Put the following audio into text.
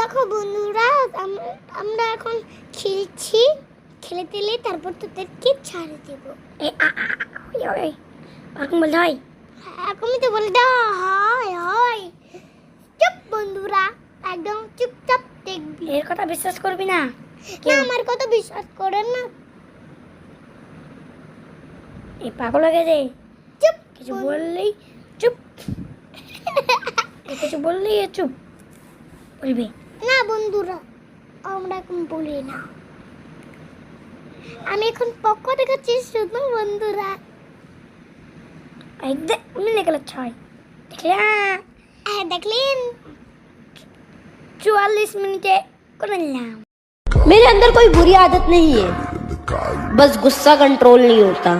দেখো বন্ধুরা, আমরা এখন খেলছি, খেলে তেলে তারপর তোদেরকে ছাড়ে দেব। এরকম বলতে হয়? এরকমই তো বলে দাও। হয় হয়, চুপ বন্ধুরা, একদম চুপচাপ দেখবি। এর কথা বিশ্বাস করবি না। না, আমার কথা বিশ্বাস করেন না। এই পাগল হয়ে গেছে, চুপ কিছু বললেই চুপ, কিছু বললেই চুপ বলবি। না বন্ধুরা, আমরা এখন বলি না। আমি এখন পক্ষ দেখাচ্ছি শুধু বন্ধুরা। একদম মিলে গেল 6 দেখলে। দেখলেন 44 মিনিটে করে নিলাম। मेरे अंदर कोई बुरी आदत नहीं है, बस गुस्सा कंट्रोल नहीं होता।